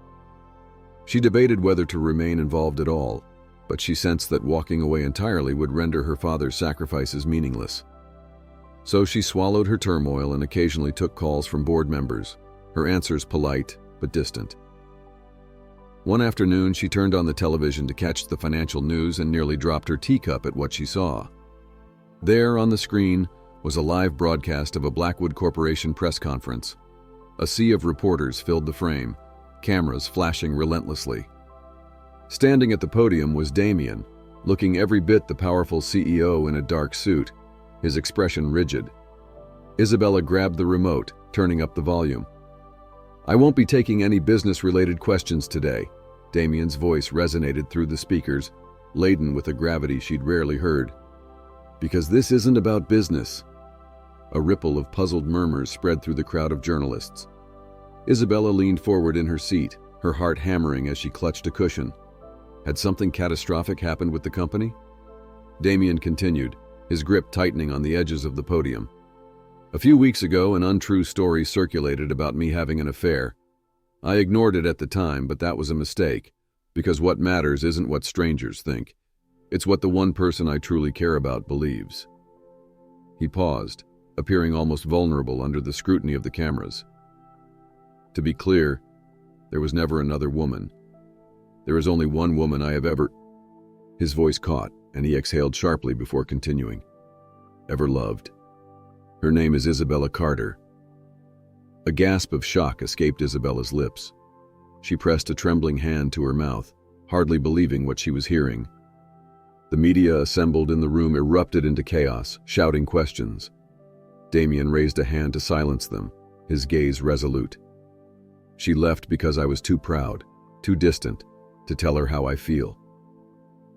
She debated whether to remain involved at all, but she sensed that walking away entirely would render her father's sacrifices meaningless. So she swallowed her turmoil and occasionally took calls from board members, her answers polite but distant. One afternoon, she turned on the television to catch the financial news and nearly dropped her teacup at what she saw. There on the screen was a live broadcast of a Blackwood Corporation press conference. A sea of reporters filled the frame, cameras flashing relentlessly. Standing at the podium was Damien, looking every bit the powerful CEO in a dark suit, his expression rigid. Isabella grabbed the remote, turning up the volume. "I won't be taking any business-related questions today." Damien's voice resonated through the speakers, laden with a gravity she'd rarely heard. "Because this isn't about business." A ripple of puzzled murmurs spread through the crowd of journalists. Isabella leaned forward in her seat, her heart hammering as she clutched a cushion. Had something catastrophic happened with the company? Damien continued, his grip tightening on the edges of the podium. "A few weeks ago, an untrue story circulated about me having an affair. I ignored it at the time, but that was a mistake, because what matters isn't what strangers think. It's what the one person I truly care about believes." He paused, appearing almost vulnerable under the scrutiny of the cameras. "To be clear, there was never another woman. There is only one woman I have ever—" His voice caught, and he exhaled sharply before continuing. "Ever loved. Her name is Isabella Carter." A gasp of shock escaped Isabella's lips. She pressed a trembling hand to her mouth, hardly believing what she was hearing. The media assembled in the room erupted into chaos, shouting questions. Damien raised a hand to silence them, his gaze resolute. "She left because I was too proud, too distant, to tell her how I feel."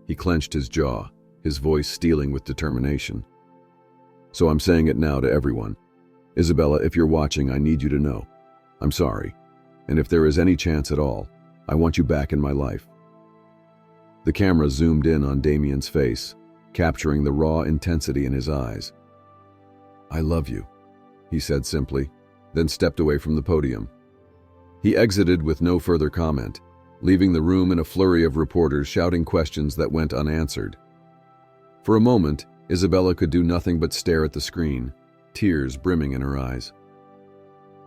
He clenched his jaw, his voice steeling with determination. "So I'm saying it now to everyone. Isabella, if you're watching, I need you to know. I'm sorry. And if there is any chance at all, I want you back in my life." The camera zoomed in on Damien's face, capturing the raw intensity in his eyes. "I love you," he said simply, then stepped away from the podium. He exited with no further comment, leaving the room in a flurry of reporters shouting questions that went unanswered. For a moment, Isabella could do nothing but stare at the screen, tears brimming in her eyes.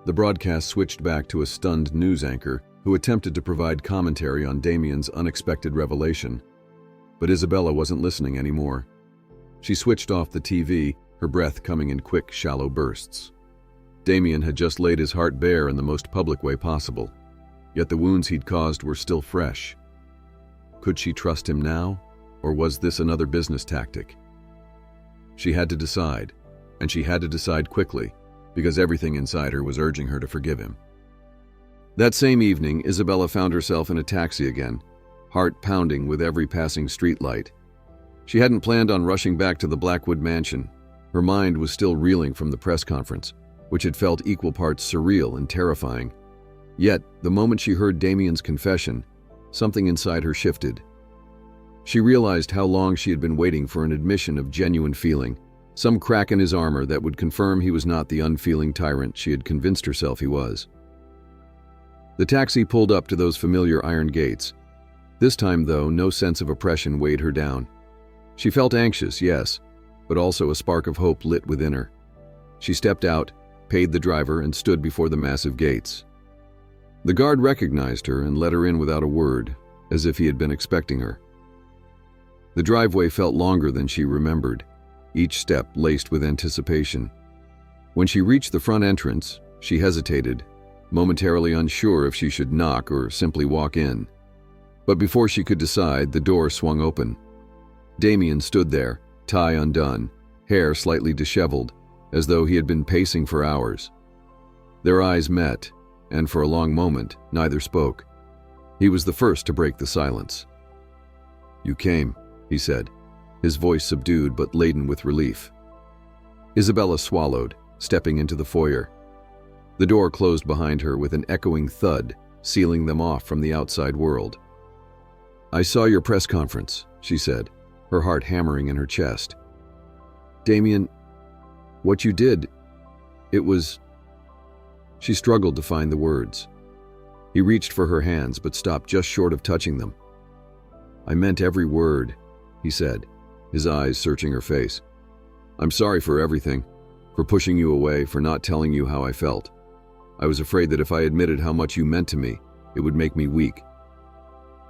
The broadcast switched back to a stunned news anchor who attempted to provide commentary on Damien's unexpected revelation. But Isabella wasn't listening anymore. She switched off the TV, her breath coming in quick, shallow bursts. Damien had just laid his heart bare in the most public way possible, yet the wounds he'd caused were still fresh. Could she trust him now, or was this another business tactic? She had to decide, and she had to decide quickly, because everything inside her was urging her to forgive him. That same evening, Isabella found herself in a taxi again, heart pounding with every passing streetlight. She hadn't planned on rushing back to the Blackwood mansion. Her mind was still reeling from the press conference, which had felt equal parts surreal and terrifying. Yet, the moment she heard Damien's confession, something inside her shifted. She realized how long she had been waiting for an admission of genuine feeling, some crack in his armor that would confirm he was not the unfeeling tyrant she had convinced herself he was. The taxi pulled up to those familiar iron gates. This time, though, no sense of oppression weighed her down. She felt anxious, yes, but also a spark of hope lit within her. She stepped out, paid the driver, and stood before the massive gates. The guard recognized her and let her in without a word, as if he had been expecting her. The driveway felt longer than she remembered, each step laced with anticipation. When she reached the front entrance, she hesitated, momentarily unsure if she should knock or simply walk in. But before she could decide, the door swung open. Damien stood there, tie undone, hair slightly disheveled, as though he had been pacing for hours. Their eyes met, and for a long moment, neither spoke. He was the first to break the silence. "You came," he said, his voice subdued but laden with relief. Isabella swallowed, stepping into the foyer. The door closed behind her with an echoing thud, sealing them off from the outside world. "I saw your press conference," she said, her heart hammering in her chest. "Damien, what you did, it was..." She struggled to find the words. He reached for her hands but stopped just short of touching them. "I meant every word," he said, his eyes searching her face. "I'm sorry for everything, for pushing you away, for not telling you how I felt. I was afraid that if I admitted how much you meant to me, it would make me weak."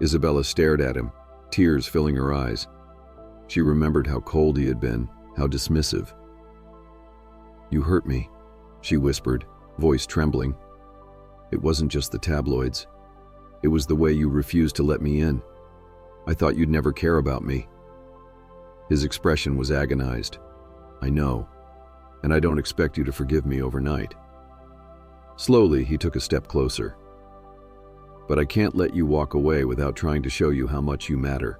Isabella stared at him, tears filling her eyes. She remembered how cold he had been, how dismissive. "You hurt me," she whispered, voice trembling. "It wasn't just the tabloids. It was the way you refused to let me in. I thought you'd never care about me." His expression was agonized. "I know, and I don't expect you to forgive me overnight." Slowly, he took a step closer. "But I can't let you walk away without trying to show you how much you matter."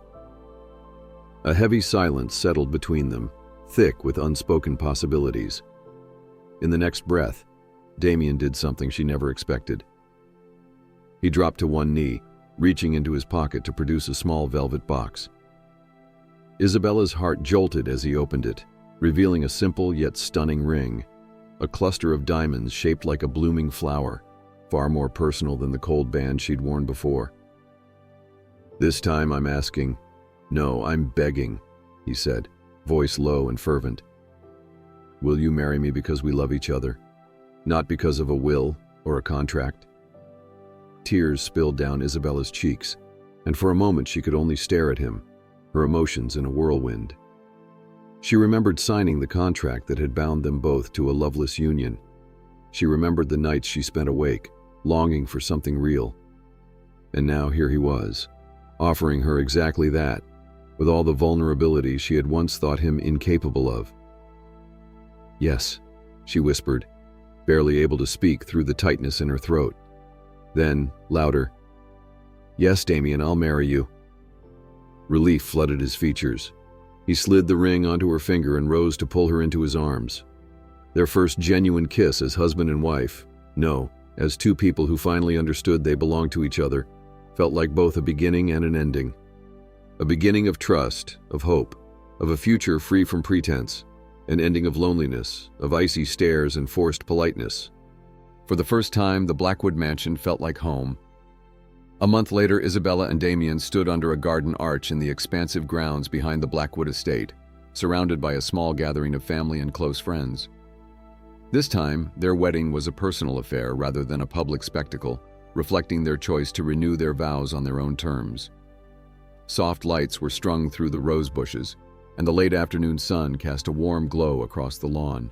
A heavy silence settled between them, thick with unspoken possibilities. In the next breath, Damien did something she never expected. He dropped to one knee, reaching into his pocket to produce a small velvet box. Isabella's heart jolted as he opened it, revealing a simple yet stunning ring, a cluster of diamonds shaped like a blooming flower, far more personal than the cold band she'd worn before. "This time I'm asking, no, I'm begging," he said, voice low and fervent. "Will you marry me because we love each other, not because of a will or a contract?" Tears spilled down Isabella's cheeks, and for a moment she could only stare at him, her emotions in a whirlwind. She remembered signing the contract that had bound them both to a loveless union. She remembered the nights she spent awake, longing for something real. And now here he was, offering her exactly that, with all the vulnerability she had once thought him incapable of. "Yes," she whispered, barely able to speak through the tightness in her throat. Then, louder, "Yes, Damien, I'll marry you." Relief flooded his features. He slid the ring onto her finger and rose to pull her into his arms. Their first genuine kiss as husband and wife, no, as two people who finally understood they belonged to each other, felt like both a beginning and an ending. A beginning of trust, of hope, of a future free from pretense, an ending of loneliness, of icy stares and forced politeness. For the first time, the Blackwood mansion felt like home. A month later, Isabella and Damien stood under a garden arch in the expansive grounds behind the Blackwood estate, surrounded by a small gathering of family and close friends. This time, their wedding was a personal affair rather than a public spectacle, reflecting their choice to renew their vows on their own terms. Soft lights were strung through the rose bushes, and the late afternoon sun cast a warm glow across the lawn.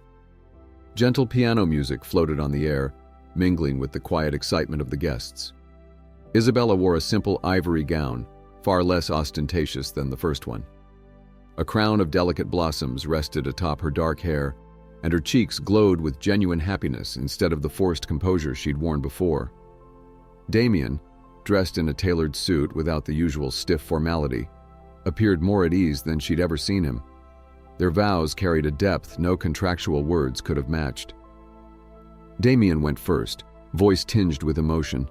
Gentle piano music floated on the air, mingling with the quiet excitement of the guests. Isabella wore a simple ivory gown, far less ostentatious than the first one. A crown of delicate blossoms rested atop her dark hair, and her cheeks glowed with genuine happiness instead of the forced composure she'd worn before. Damien, dressed in a tailored suit without the usual stiff formality, appeared more at ease than she'd ever seen him. Their vows carried a depth no contractual words could have matched. Damien went first, voice tinged with emotion.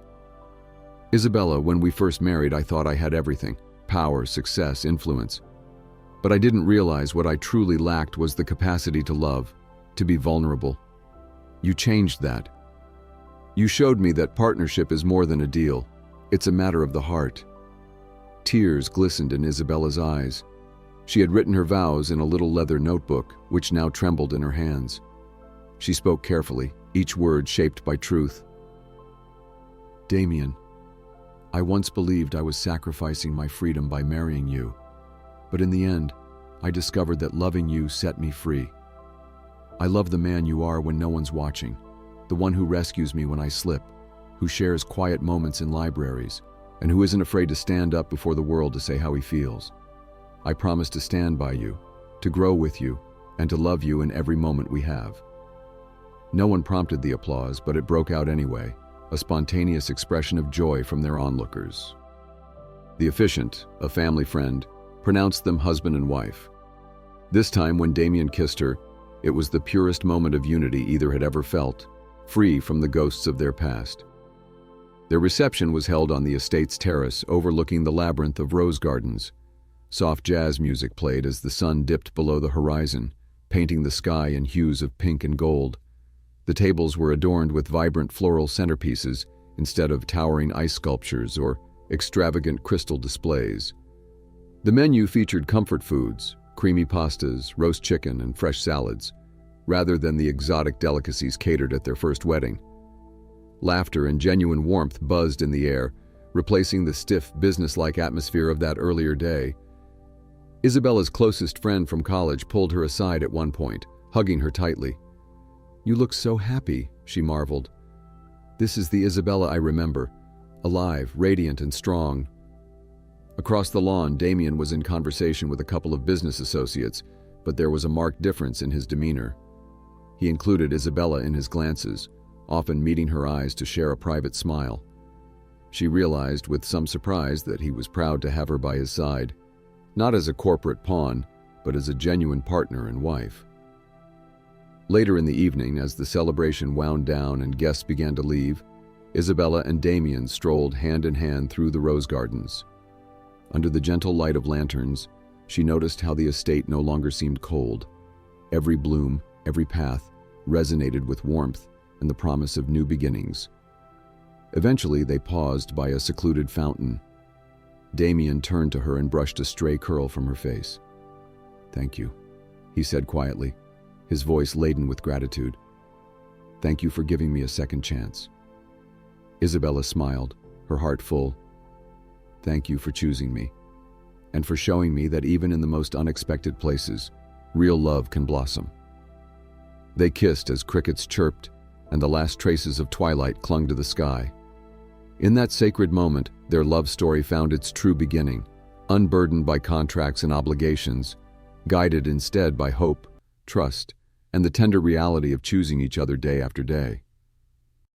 "Isabella, when we first married, I thought I had everything: power, success, influence. But I didn't realize what I truly lacked was the capacity to love, to be vulnerable. You changed that. You showed me that partnership is more than a deal. It's a matter of the heart." Tears glistened in Isabella's eyes. She had written her vows in a little leather notebook, which now trembled in her hands. She spoke carefully, each word shaped by truth. "Damien, I once believed I was sacrificing my freedom by marrying you, but in the end, I discovered that loving you set me free. I love the man you are when no one's watching, the one who rescues me when I slip, who shares quiet moments in libraries, and who isn't afraid to stand up before the world to say how he feels. I promise to stand by you, to grow with you, and to love you in every moment we have." No one prompted the applause, but it broke out anyway, a spontaneous expression of joy from their onlookers. The officiant, a family friend, pronounced them husband and wife. This time, when Damien kissed her, it was the purest moment of unity either had ever felt, free from the ghosts of their past. Their reception was held on the estate's terrace overlooking the labyrinth of rose gardens. Soft jazz music played as the sun dipped below the horizon, painting the sky in hues of pink and gold. The tables were adorned with vibrant floral centerpieces instead of towering ice sculptures or extravagant crystal displays. The menu featured comfort foods, creamy pastas, roast chicken, and fresh salads, rather than the exotic delicacies catered at their first wedding. Laughter and genuine warmth buzzed in the air, replacing the stiff, businesslike atmosphere of that earlier day. Isabella's closest friend from college pulled her aside at one point, hugging her tightly. "You look so happy," she marveled. "This is the Isabella I remember, alive, radiant, and strong." Across the lawn, Damien was in conversation with a couple of business associates, but there was a marked difference in his demeanor. He included Isabella in his glances, often meeting her eyes to share a private smile. She realized with some surprise that he was proud to have her by his side, not as a corporate pawn, but as a genuine partner and wife. Later in the evening, as the celebration wound down and guests began to leave, Isabella and Damien strolled hand in hand through the rose gardens. Under the gentle light of lanterns, she noticed how the estate no longer seemed cold. Every bloom, every path, resonated with warmth and the promise of new beginnings. Eventually, they paused by a secluded fountain. Damien turned to her and brushed a stray curl from her face. "Thank you," he said quietly, his voice laden with gratitude. "Thank you for giving me a second chance." Isabella smiled, her heart full. "Thank you for choosing me, and for showing me that even in the most unexpected places, real love can blossom." They kissed as crickets chirped and the last traces of twilight clung to the sky. In that sacred moment, their love story found its true beginning, unburdened by contracts and obligations, guided instead by hope, trust, and the tender reality of choosing each other day after day.